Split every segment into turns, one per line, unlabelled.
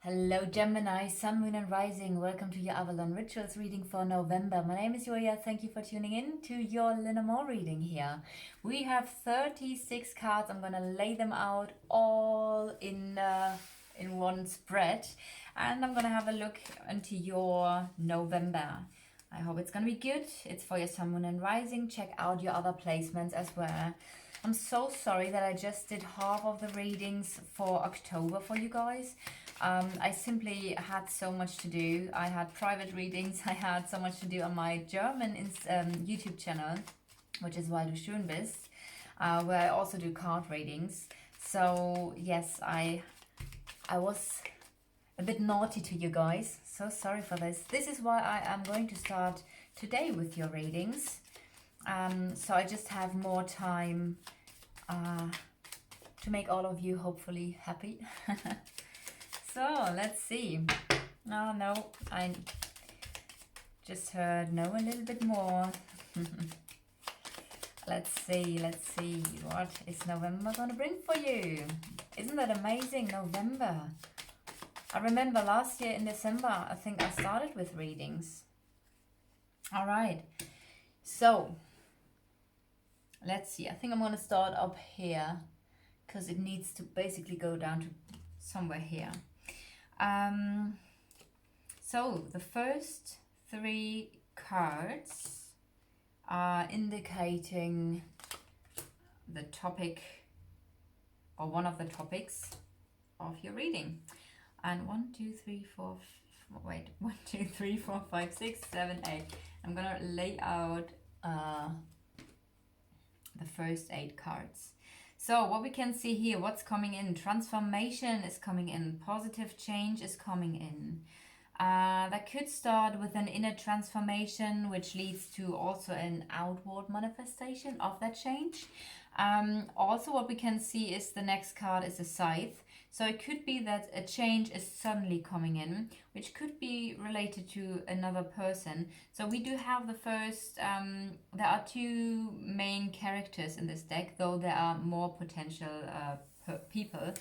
Hello Gemini, Sun, Moon and Rising. Welcome to your Avalon Rituals reading for November. My name is Julia. Thank you for tuning in to your Lenormand reading here. We have 36 cards. I'm going to lay them out all in one spread. And I'm going to have a look into your November. I hope it's going to be good. It's for your Sun, Moon and Rising. Check out your other placements as well. I'm so sorry that I just did half of the readings for October for you guys. I simply had so much to do. I had private readings. I had so much to do on my German YouTube channel, which is Weil du schön bist, where I also do card readings. So yes, I was a bit naughty to you guys. So sorry for this. This is why I am going to start today with your readings. So I just have more time to make all of you hopefully happy. So let's see. Oh no, I just heard no a little bit more. Let's see what is November gonna bring for you. Isn't that amazing? November. I remember last year in December, I think I started with readings. All right, so let's see. I think I'm gonna start up here because it needs to basically go down to somewhere here. So the first three cards are indicating the topic or one of the topics of your reading. And 1, 2, 3, 4, wait, 1, 2, 3, 4, 5, 6, 7, 8. I'm gonna lay out the first 8 cards. So what we can see here, what's coming in? Transformation is coming in. Positive change is coming in. That could start with an inner transformation, which leads to also an outward manifestation of that change. Also what we can see is the next card is a scythe. So it could be that a change is suddenly coming in, which could be related to another person. So we do have the first, there are 2 main characters in this deck, though there are more potential people.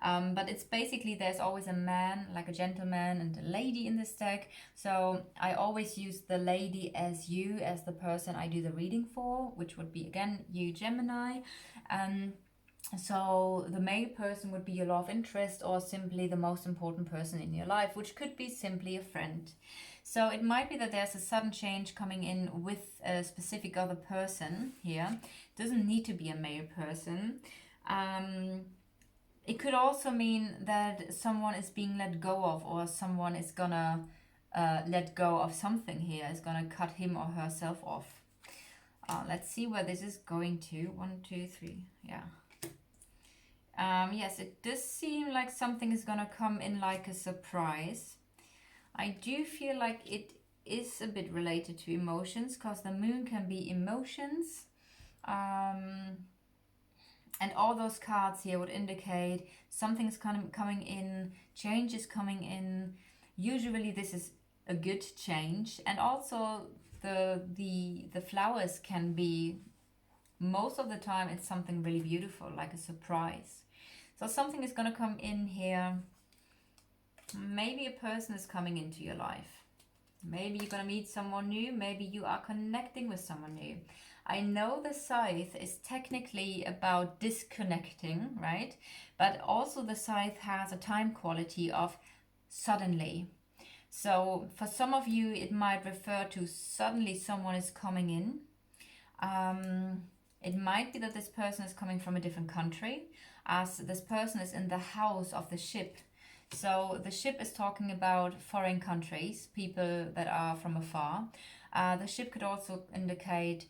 But it's basically, there's always a man, like a gentleman, and a lady in this deck. So I always use the lady as you, as the person I do the reading for, which would be, again, you, Gemini. So the male person would be your love interest or simply the most important person in your life, which could be simply a friend. So it might be that there's a sudden change coming in with a specific other person here. It doesn't need to be a male person. It could also mean that someone is being let go of, or someone is gonna let go of something here, is gonna cut him or herself off. Let's see where this is going to. 1, 2, 3, yeah. Yes, it does seem like something is gonna come in like a surprise. I do feel like it is a bit related to emotions, because the moon can be emotions. And all those cards here would indicate something is coming in, change is coming in. Usually this is a good change. And also the flowers can be, most of the time it's something really beautiful, like a surprise. So something is going to come in here. Maybe a person is coming into your life. Maybe you're going to meet someone new. Maybe you are connecting with someone new. I know the scythe is technically about disconnecting, right? But also the scythe has a time quality of suddenly. So for some of you, it might refer to suddenly someone is coming in. It might be that this person is coming from a different country, as this person is in the house of the ship. So the ship is talking about foreign countries, people that are from afar. The ship could also indicate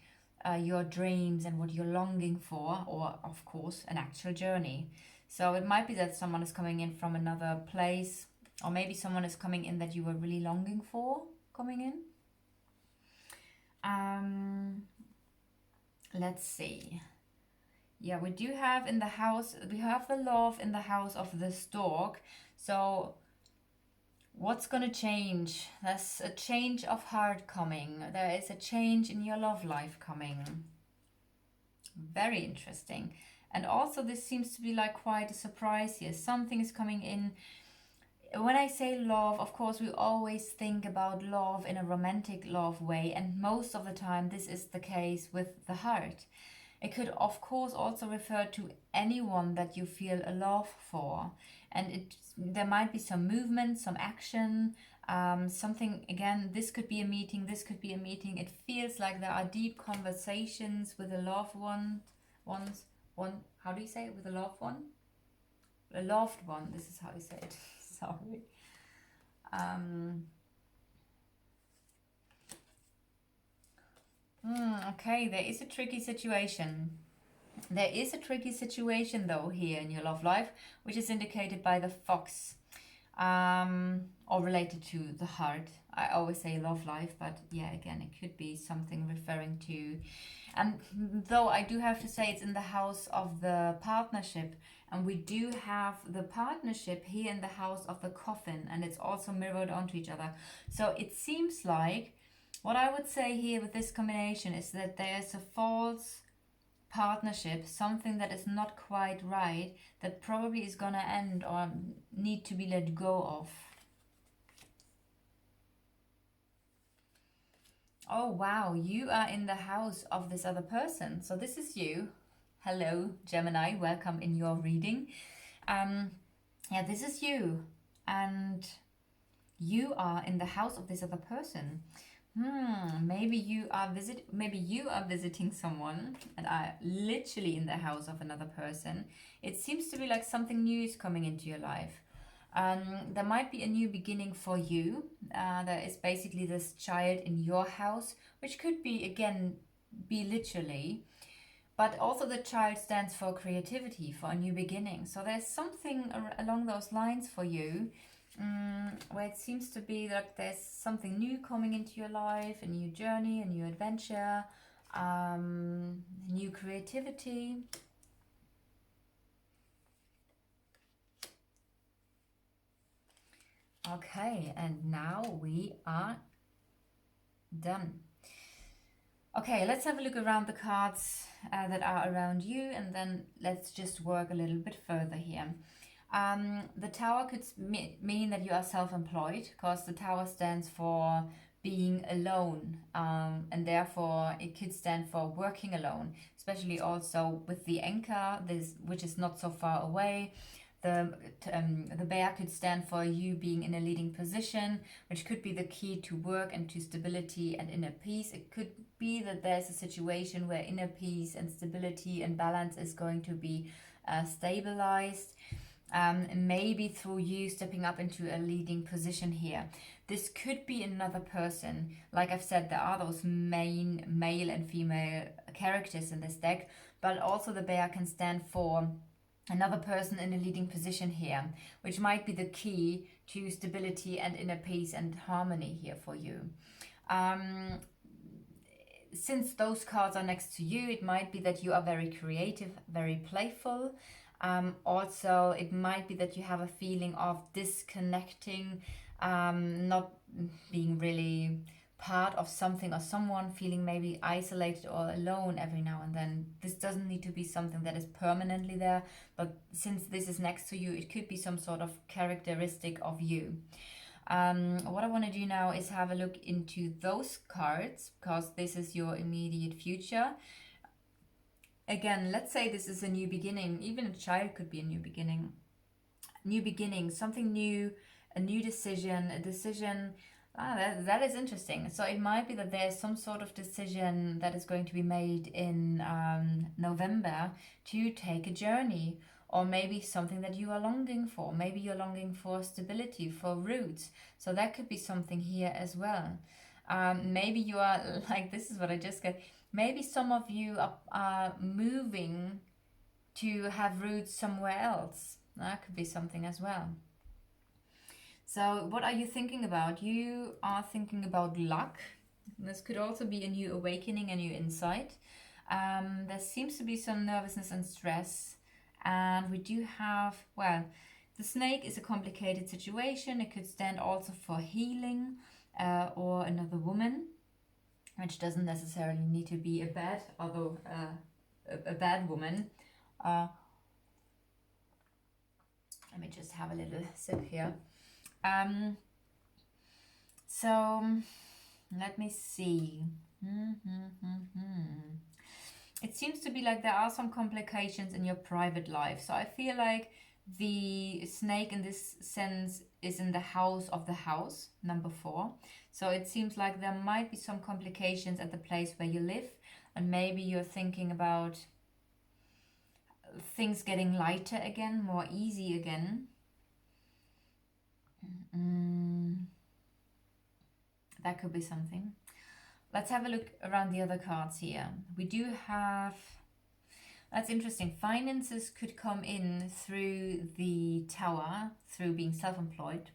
your dreams and what you're longing for, or of course an actual journey. So it might be that someone is coming in from another place, or maybe someone is coming in that you were really longing for coming in. Let's see. Yeah, we do have in the house, we have the love in the house of the stork. So what's gonna change? There's a change of heart coming. There is a change in your love life coming. Very interesting. And also this seems to be like quite a surprise here. Something is coming in. when I say love, of course, we always think about love in a romantic love way, and most of the time this is the case with the heart. It could, of course, also refer to anyone that you feel a love for, and there might be some movement, some action, something. Again, this could be a meeting. This could be a meeting. It feels like there are deep conversations with a loved one. How do you say it? With a loved one? A loved one. This is how you say it. Sorry. Okay, there is a tricky situation. There is a tricky situation though here in your love life, which is indicated by the fox, or related to the heart. I always say love life, but yeah, again, it could be something referring to. And though I do have to say it's in the house of the partnership, and we do have the partnership here in the house of the coffin, and it's also mirrored onto each other. So it seems like what I would say here with this combination is that there's a false partnership, something that is not quite right, that probably is gonna end or need to be let go of. Oh wow, you are in the house of this other person. So this is you. Hello, Gemini, welcome in your reading. Yeah, this is you. And you are in the house of this other person. Maybe you are visiting someone and are literally in the house of another person. It seems to be like something new is coming into your life. There might be a new beginning for you. There is basically this child in your house, which could be, again, be literally, but also the child stands for creativity, for a new beginning. So there's something along those lines for you, where it seems to be like there's something new coming into your life, a new journey, a new adventure, new creativity. Okay, and now we are done. Okay, let's have a look around the cards that are around you, and then let's just work a little bit further here. The tower could mean that you are self-employed, because the tower stands for being alone, and therefore it could stand for working alone, especially also with the anchor, which is not so far away. The bear could stand for you being in a leading position, which could be the key to work and to stability and inner peace. It could be that there's a situation where inner peace and stability and balance is going to be stabilized. Maybe through you stepping up into a leading position here. This could be another person. Like I've said, there are those main male and female characters in this deck, but also the bear can stand for another person in a leading position here, which might be the key to stability and inner peace and harmony here for you. Since those cards are next to you, it might be that you are very creative, very playful. Also, it might be that you have a feeling of disconnecting, not being really part of something or someone, feeling maybe isolated or alone every now and then. This doesn't need to be something that is permanently there, but since this is next to you, it could be some sort of characteristic of you. What I want to do now is have a look into those cards, because this is your immediate future. Again, let's say this is a new beginning. Even a child could be a new beginning. New beginning, something new, a new decision, a decision. That is interesting. So it might be that there's some sort of decision that is going to be made in November to take a journey, or maybe something that you are longing for. Maybe you're longing for stability, for roots. So that could be something here as well. Maybe you are, like, this is what I just got. Maybe some of you are moving to have roots somewhere else. That could be something as well. So what are you thinking about? You are thinking about luck. This could also be a new awakening, a new insight. There seems to be some nervousness and stress. And we do have, well, the snake is a complicated situation. It could stand also for healing, or another woman, which doesn't necessarily need to be a bad, although a bad woman. Let me just have a little sip here. Um, so let me see. It seems to be like there are some complications in your private life. So I feel like the snake in this sense is in the house of the house, number 4. So it seems like there might be some complications at the place where you live, and maybe you're thinking about things getting lighter again, more easy again. That could be something. Let's have a look around the other cards here. We do have, that's interesting, finances could come in through the Tower, through being self-employed.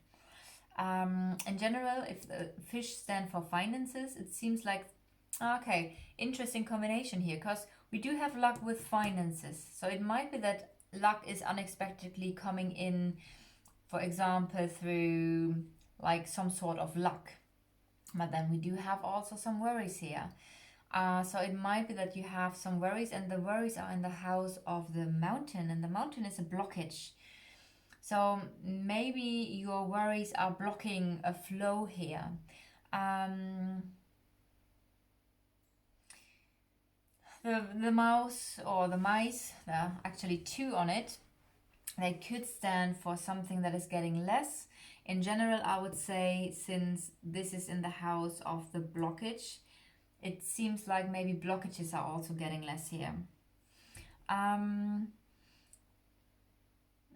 In general, if the fish stand for finances, it seems like, okay, interesting combination here, because we do have luck with finances. So it might be that luck is unexpectedly coming in, for example, through like some sort of luck. But then we do have also some worries here. So it might be that you have some worries, and the worries are in the house of the mountain, and the mountain is a blockage. So maybe your worries are blocking a flow here. The mouse or the mice, there are actually 2 on it. They could stand for something that is getting less. In general, I would say, since this is in the house of the blockage, it seems like maybe blockages are also getting less here.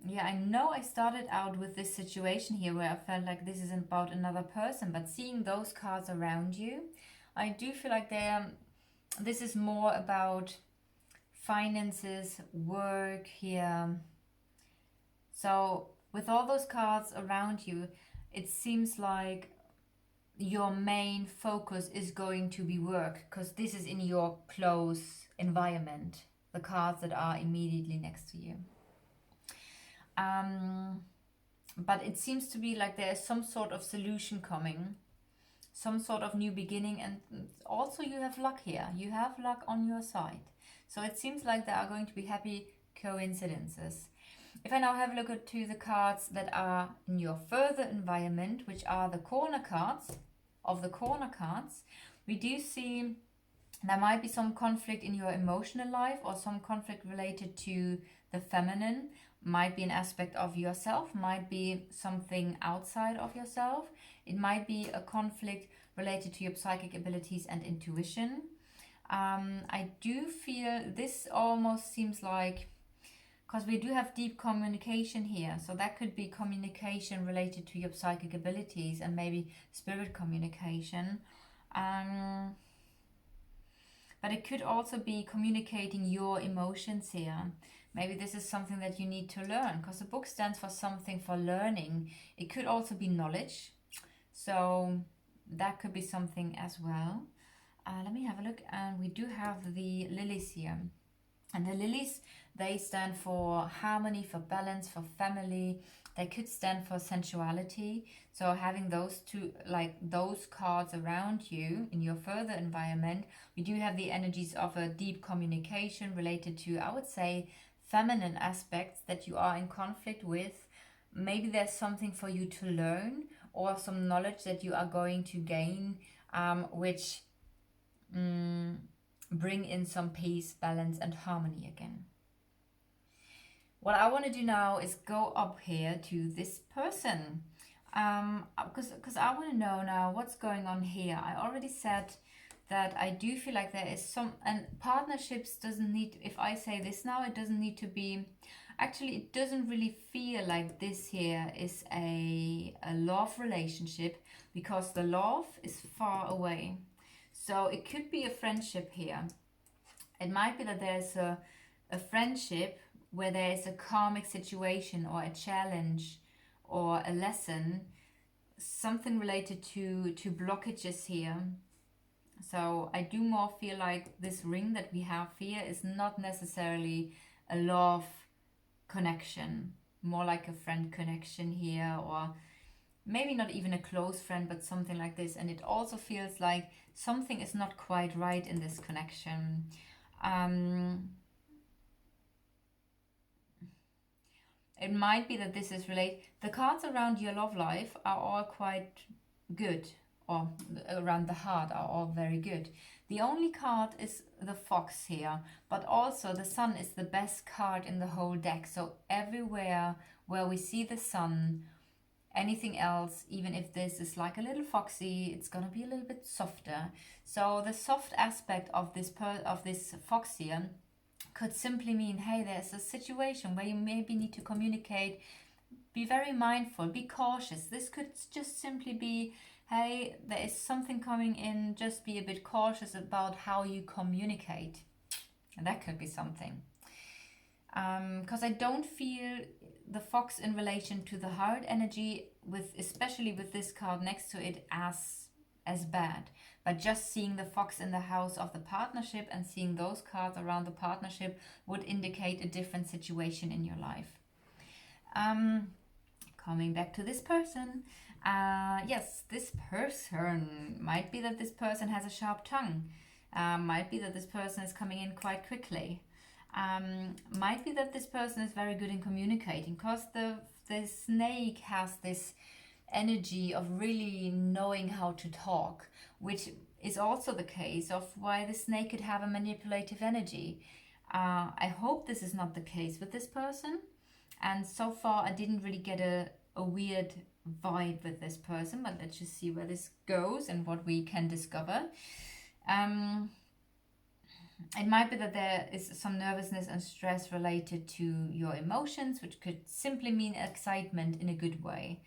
Yeah, I know I started out with this situation here where I felt like this is about another person, but seeing those cards around you, I do feel like this is more about finances, work here. So with all those cards around you, it seems like your main focus is going to be work, because this is in your close environment, the cards that are immediately next to you. But it seems to be like there is some sort of solution coming, some sort of new beginning, and also you have luck here. You have luck on your side. So it seems like there are going to be happy coincidences. If I now have a look at the cards that are in your further environment, which are the corner cards of the corner cards, we do see there might be some conflict in your emotional life, or some conflict related to the feminine. Might be an aspect of yourself, might be something outside of yourself. It might be a conflict related to your psychic abilities and intuition. I do feel this almost seems like, because we do have deep communication here, so that could be communication related to your psychic abilities and maybe spirit communication. But it could also be communicating your emotions here. Maybe this is something that you need to learn, because the book stands for something for learning. It could also be knowledge. So that could be something as well. Let me have a look. And we do have the lilies here. And the lilies, they stand for harmony, for balance, for family. They could stand for sensuality. So having those 2, like those cards around you in your further environment, we do have the energies of a deep communication related to, I would say, feminine aspects that you are in conflict with. Maybe there's something for you to learn, or some knowledge that you are going to gain, which bring in some peace, balance, and harmony again. What I want to do now is go up here to this person, because I want to know now what's going on here. I already said that I do feel like there is some, and partnerships doesn't need, if I say this now, it doesn't need to be, actually it doesn't really feel like this here is a love relationship, because the love is far away. So it could be a friendship here. It might be that there's a friendship where there is a karmic situation or a challenge or a lesson, something related to blockages here. So I do more feel like this ring that we have here is not necessarily a love connection, more like a friend connection here, or maybe not even a close friend, but something like this. And it also feels like something is not quite right in this connection. It might be that this is related. The cards around your love life are all quite good, or around the heart are all very good. The only card is the fox here, but also the sun is the best card in the whole deck. So everywhere where we see the sun, anything else, even if this is like a little foxy, it's gonna be a little bit softer. So the soft aspect of this fox here could simply mean, hey, there's a situation where you maybe need to communicate. Be very mindful, be cautious. This could just simply be, hey, there is something coming in, just be a bit cautious about how you communicate. And that could be something. Because I don't feel the fox in relation to the heart energy, especially with this card next to it, as bad. But just seeing the fox in the house of the partnership and seeing those cards around the partnership would indicate a different situation in your life. Coming back to this person, yes, this person might be that this person has a sharp tongue. Might be that this person is coming in quite quickly. Might be that this person is very good in communicating, because the snake has this energy of really knowing how to talk, which is also the case of why the snake could have a manipulative energy. I hope this is not the case with this person. And so far I didn't really get a weird vibe with this person, but let's just see where this goes and what we can discover. It might be that there is some nervousness and stress related to your emotions, which could simply mean excitement in a good way.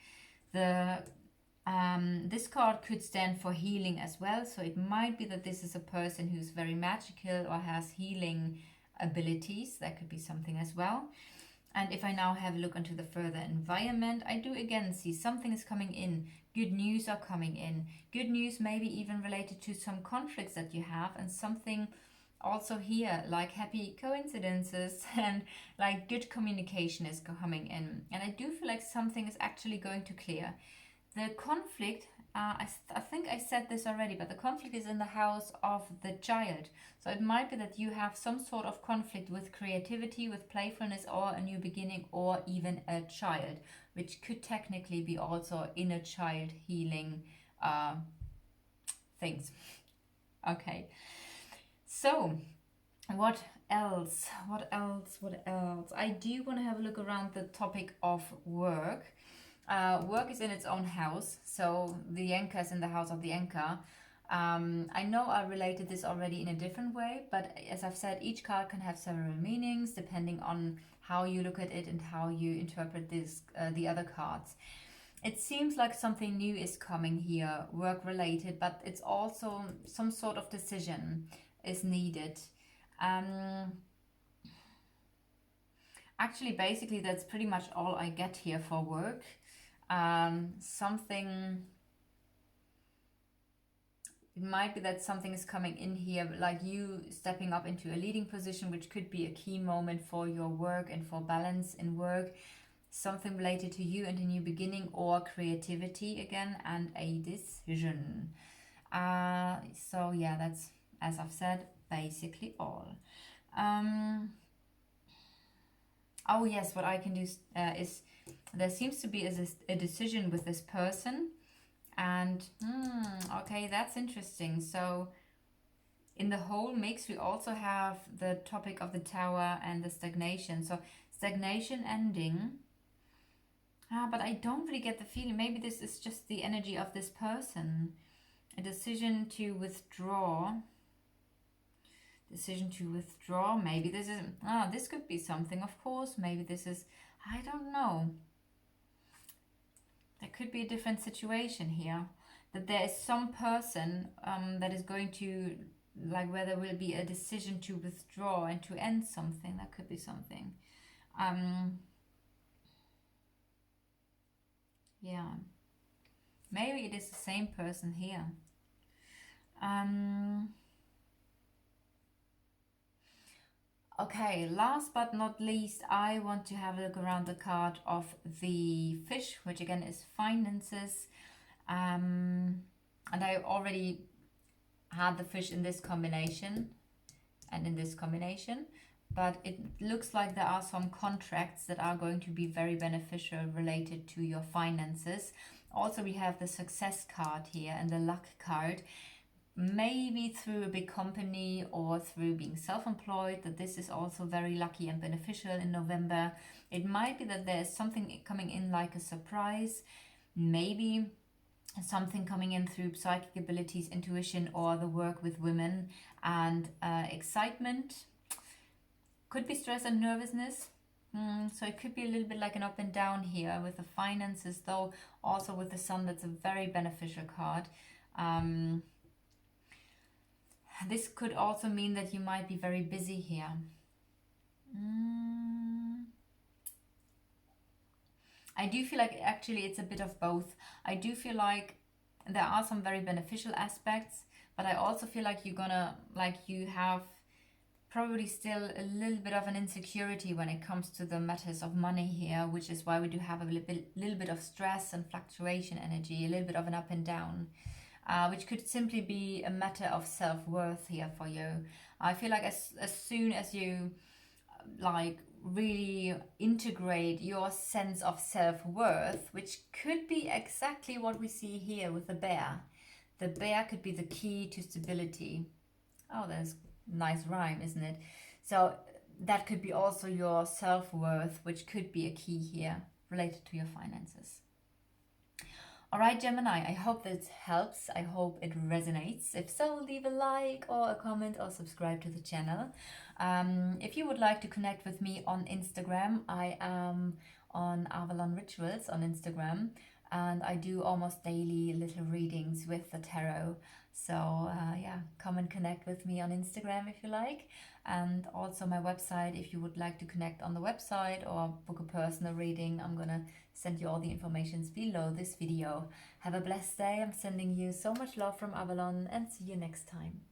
This card could stand for healing as well, so it might be that this is a person who's very magical or has healing abilities. That could be something as well. And if I now have a look into the further environment, I do again see something is coming in. Good news are coming in. Good news maybe even related to some conflicts that you have, and something also here like happy coincidences and like good communication is coming in. And I do feel like something is actually going to clear. The conflict, I think I said this already, but the conflict is in the house of the child. So it might be that you have some sort of conflict with creativity, with playfulness, or a new beginning, or even a child, which could technically be also inner child healing things. Okay, so what else? I do want to have a look around the topic of work. Work is in its own house, so the anchor is in the house of the anchor. I know I related this already in a different way, but as I've said, each card can have several meanings depending on how you look at it and how you interpret the other cards. It seems like something new is coming here, work related, but it's also some sort of decision is needed. Actually, basically, that's pretty much all I get here for work. It might be that something is coming in here, like you stepping up into a leading position, which could be a key moment for your work and for balance in work. Something related to you and a new beginning, or creativity again, and a decision. So yeah, that's, as I've said, basically all. Oh yes, what I can do is there seems to be a decision with this person, and okay, that's interesting. So in the whole mix we also have the topic of the tower and the stagnation. So stagnation ending, but I don't really get the feeling. Maybe this is just the energy of this person, a decision to withdraw. Maybe this is this could be something, of course. Maybe this is, I don't know, there could be a different situation here, that there is some person that is going to, like, where there will be a decision to withdraw and to end something. That could be something. Yeah, maybe it is the same person here. Okay, last but not least, I want to have a look around the card of the fish, which again is finances. And I already had the fish in this combination and in this combination. but it looks like there are some contracts that are going to be very beneficial related to your finances. Also, we have the success card here and the luck card. Maybe through a big company or through being self-employed, that this is also very lucky and beneficial in November. It might be that there's something coming in like a surprise, maybe something coming in through psychic abilities, intuition, or the work with women, and excitement. Could be stress and nervousness. So it could be a little bit like an up and down here with the finances, though also with the sun. That's a very beneficial card. This could also mean that you might be very busy here. I do feel like actually it's a bit of both. I do feel like there are some very beneficial aspects, but I also feel like you have probably still a little bit of an insecurity when it comes to the matters of money here, which is why we do have a little bit of stress and fluctuation energy, a little bit of an up and down. Which could simply be a matter of self-worth here for you. I feel like as soon as you really integrate your sense of self-worth, which could be exactly what we see here with the bear. The bear could be the key to stability. Oh, that's nice rhyme, isn't it? So that could be also your self-worth, which could be a key here related to your finances. All right, Gemini, I hope this helps. I hope it resonates. If so, leave a like or a comment or subscribe to the channel. If you would like to connect with me on Instagram, I am on Avalon Rituals on Instagram, and I do almost daily little readings with the tarot. So yeah, come and connect with me on Instagram if you like. And also my website, if you would like to connect on the website or book a personal reading, I'm gonna send you all the informations below this video. Have a blessed day. I'm sending you so much love from Avalon, and see you next time.